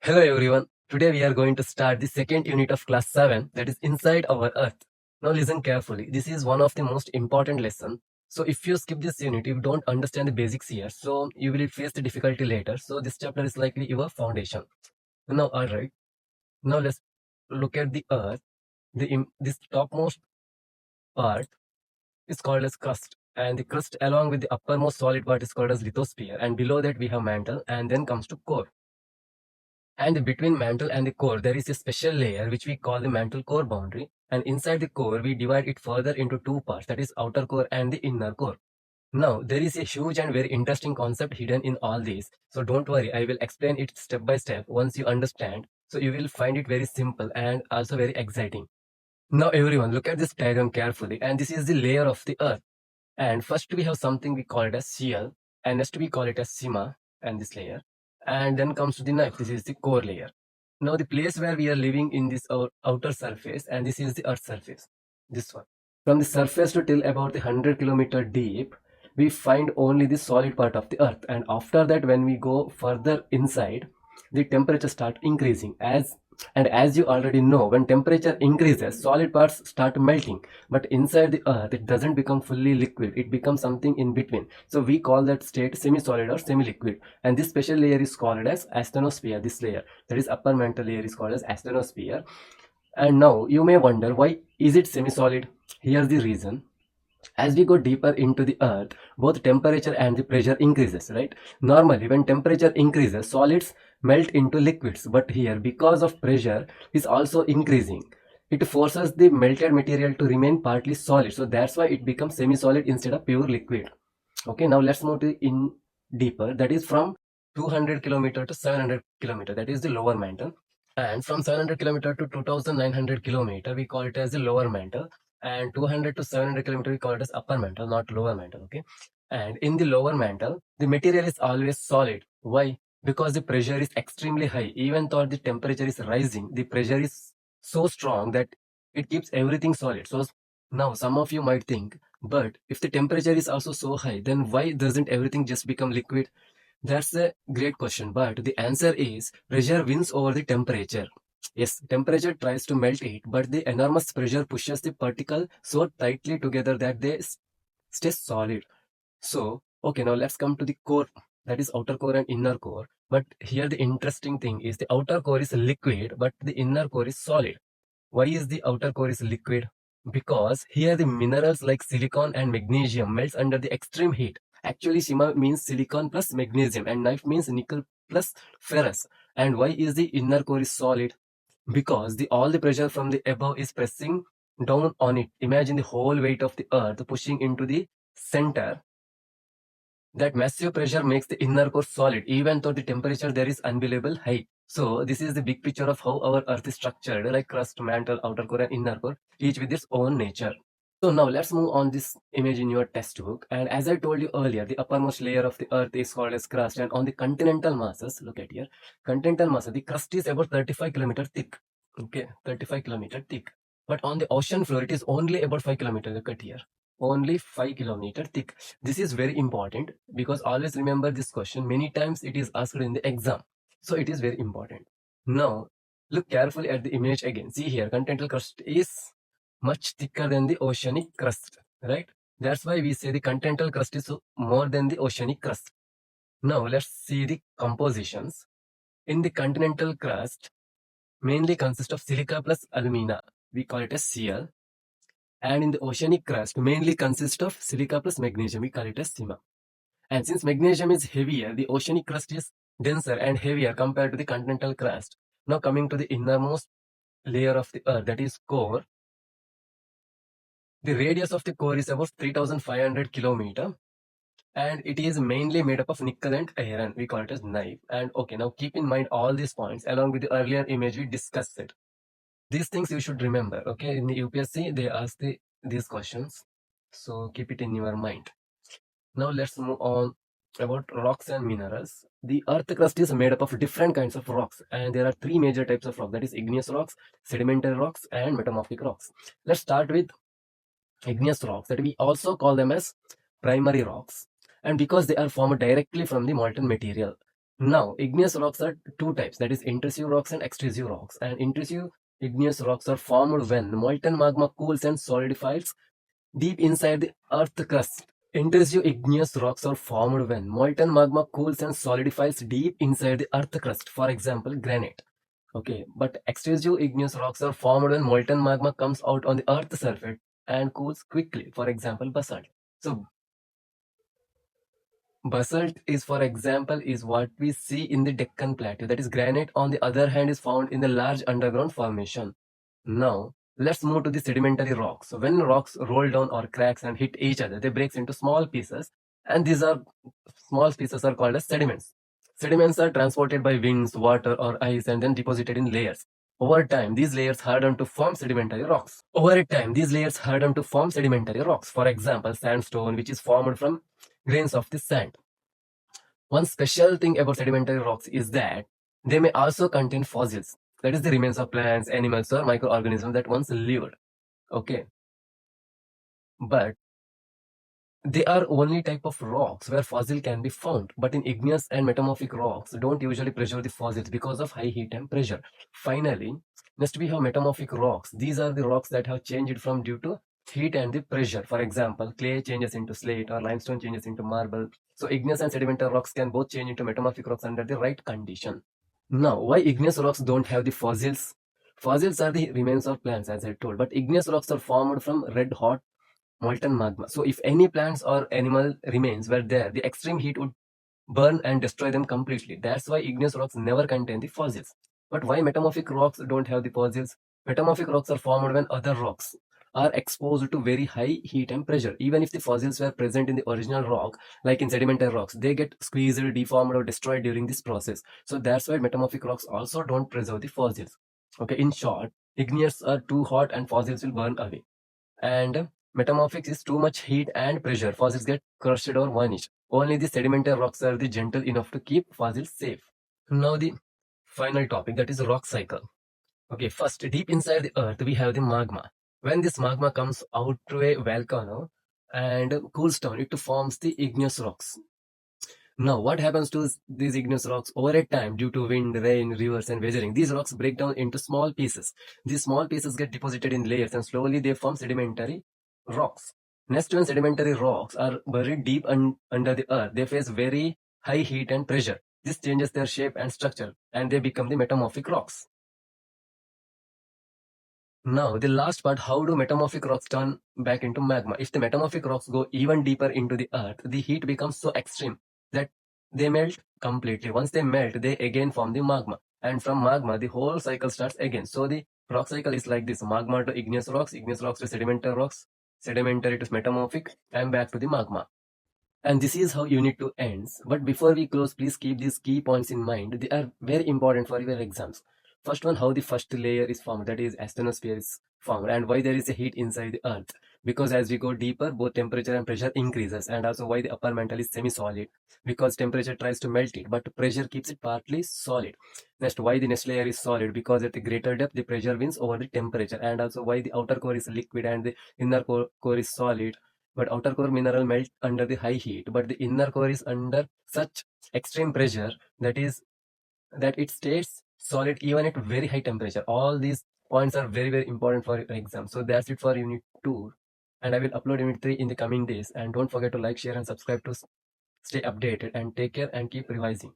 Hello everyone. Today we are going to start the second unit of class 7, that is inside our earth. Now listen carefully. This is one of the most important lessons. So if you skip this unit, you don't understand the basics here. So you will face the difficulty later. So this chapter is likely your foundation. Now alright. Now let's look at the earth. This topmost part is called as crust. And the crust along with the uppermost solid part is called as lithosphere. And below that we have mantle and then comes to core. And between mantle and the core, there is a special layer which we call the mantle core boundary. And inside the core, we divide it further into two parts, that is outer core and the inner core. Now, there is a huge and very interesting concept hidden in all these. So don't worry, I will explain it step by step once you understand. So you will find it very simple and also very exciting. Now everyone, look at this diagram carefully. And this is the layer of the earth. And first we have something we call it as shell. And next we call it as sima and this layer. And then comes to the knife. This is the core layer. Now the place where we are living in this outer surface, and this is the earth surface, this one. From the surface to till about the 100 kilometer deep, we find only the solid part of the earth. And after that, when we go further inside, the temperature start increasing. As you already know, when temperature increases, solid parts start melting. But inside the earth, it doesn't become fully liquid. It becomes something in between. So we call that state semi-solid or semi-liquid. And this special layer is called as asthenosphere. This layer, that is upper mantle layer, is called as asthenosphere. And now you may wonder, why is it semi-solid? Here's the reason. As we go deeper into the earth, both temperature and the pressure increases, right? Normally, when temperature increases, solids melt into liquids. But here, because of pressure is also increasing, it forces the melted material to remain partly solid. So that's why it becomes semi-solid instead of pure liquid. Okay, now let's move to in deeper. That is from 200 kilometer to 700 kilometer. That is the lower mantle. And from 700 kilometer to 2900 kilometer, we call it as the lower mantle. And 200 to 700 kilometer, we call it as upper mantle, not lower mantle. Okay. And in the lower mantle, the material is always solid. Why? Because the pressure is extremely high. Even though the temperature is rising, the pressure is so strong that it keeps everything solid. So now some of you might think, but if the temperature is also so high, then why doesn't everything just become liquid? That's a great question, but the answer is pressure wins over the temperature. Yes, temperature tries to melt it, but the enormous pressure pushes the particle so tightly together that they stay solid. So, okay, now let's come to the core, that is outer core and inner core. But here the interesting thing is the outer core is liquid, but the inner core is solid. Why is the outer core is liquid? Because here the minerals like silicon and magnesium melts under the extreme heat. Actually, Shima means silicon plus magnesium and knife means nickel plus ferrous. And why is the inner core is solid? Because all the pressure from the above is pressing down on it. Imagine the whole weight of the earth pushing into the center. That massive pressure makes the inner core solid, even though the temperature there is unbelievable high. So this is the big picture of how our earth is structured, like crust, mantle, outer core and inner core, each with its own nature. So now let's move on this image in your textbook. And as I told you earlier, the uppermost layer of the earth is called as crust. And on the continental masses, look at here, continental mass, the crust is about 35 kilometer thick. Okay, 35 kilometer thick. But on the ocean floor, it is only about 5 kilometer. Look at here, only 5 kilometer thick. This is very important because always remember this question. Many times it is asked in the exam. So it is very important. Now, look carefully at the image again. See here, continental crust is much thicker than the oceanic crust, right? That's why we say the continental crust is more than the oceanic crust. Now let's see the compositions. In the continental crust, mainly consists of silica plus alumina. We call it as Cl. And in the oceanic crust, mainly consists of silica plus magnesium. We call it as Sima. And since magnesium is heavier, the oceanic crust is denser and heavier compared to the continental crust. Now coming to the innermost layer of the earth, that is core. The radius of the core is about 3500 kilometer, and it is mainly made up of nickel and iron. We call it as knife. And okay, now keep in mind all these points along with the earlier image we discussed it. These things you should remember. Okay, in the UPSC they ask these questions, so keep it in your mind. Now let's move on about rocks and minerals. The earth crust is made up of different kinds of rocks, and there are three major types of rock, that is igneous rocks, sedimentary rocks and metamorphic rocks. Let's start with igneous rocks, that we also call them as primary rocks, and because they are formed directly from the molten material. Now, igneous rocks are two types, that is intrusive rocks and extrusive rocks. And intrusive igneous rocks are formed when molten magma cools and solidifies deep inside the earth crust. Intrusive igneous rocks are formed when molten magma cools and solidifies deep inside the earth crust, for example, granite. Okay, but extrusive igneous rocks are formed when molten magma comes out on the earth's surface and cools quickly, for example, basalt. So basalt is, for example, is what we see in the Deccan Plateau. That is granite, on the other hand, is found in the large underground formation. Now, let's move to the sedimentary rocks. So when rocks roll down or cracks and hit each other, they break into small pieces, and these are small pieces are called as sediments. Sediments are transported by winds, water, or ice and then deposited in layers. Over time, these layers harden to form sedimentary rocks. For example, sandstone, which is formed from grains of the sand. One special thing about sedimentary rocks is that they may also contain fossils, that is the remains of plants, animals, or microorganisms that once lived. Okay, but they are only type of rocks where fossil can be found, but in igneous and metamorphic rocks don't usually preserve the fossils because of high heat and pressure. Finally, next we have metamorphic rocks. These are the rocks that have changed from due to heat and the pressure. For example, clay changes into slate or limestone changes into marble. So igneous and sedimentary rocks can both change into metamorphic rocks under the right condition. Now, why igneous rocks don't have the fossils? Fossils are the remains of plants, as I told, but igneous rocks are formed from red hot molten magma. So if any plants or animal remains were there, the extreme heat would burn and destroy them completely. That's why igneous rocks never contain the fossils. But why metamorphic rocks don't have the fossils? Metamorphic rocks are formed when other rocks are exposed to very high heat and pressure. Even if the fossils were present in the original rock, like in sedimentary rocks, they get squeezed, deformed, or destroyed during this process. So that's why metamorphic rocks also don't preserve the fossils. Okay, in short, igneous are too hot and fossils will burn away. And metamorphic is too much heat and pressure. Fossils get crushed or vanish. Only the sedimentary rocks are the gentle enough to keep fossils safe. Now the final topic, that is rock cycle. Okay, first, deep inside the earth we have the magma. When this magma comes out to a volcano and cools down, it forms the igneous rocks. Now, what happens to these igneous rocks over a time due to wind, rain, rivers, and weathering? These rocks break down into small pieces. These small pieces get deposited in layers and slowly they form sedimentary rocks. Next, when sedimentary rocks are buried deep under the earth, they face very high heat and pressure. This changes their shape and structure and they become the metamorphic rocks. Now, the last part, how do metamorphic rocks turn back into magma? If the metamorphic rocks go even deeper into the earth, the heat becomes so extreme that they melt completely. Once they melt, they again form the magma. And from magma, the whole cycle starts again. So the rock cycle is like this: magma to igneous rocks to sedimentary rocks, sedimentary to metamorphic, and back to the magma. And this is how Unit 2 ends. But before we close, please keep these key points in mind. They are very important for your exams. First one, how the first layer is formed, that is astrosphere is formed, and why there is a heat inside the earth. Because as we go deeper, both temperature and pressure increases, and also why the upper mantle is semi-solid, because temperature tries to melt it, but pressure keeps it partly solid. Next, why the next layer is solid, because at the greater depth, the pressure wins over the temperature, and also why the outer core is liquid and the inner core is solid, but outer core mineral melt under the high heat, but the inner core is under such extreme pressure that is that it stays solid even at very high temperature. All these points are very important for your exam. So that's it for Unit 2, and I will upload Unit 3 in the coming days. And don't forget to like, share, and subscribe to stay updated. And take care and keep revising.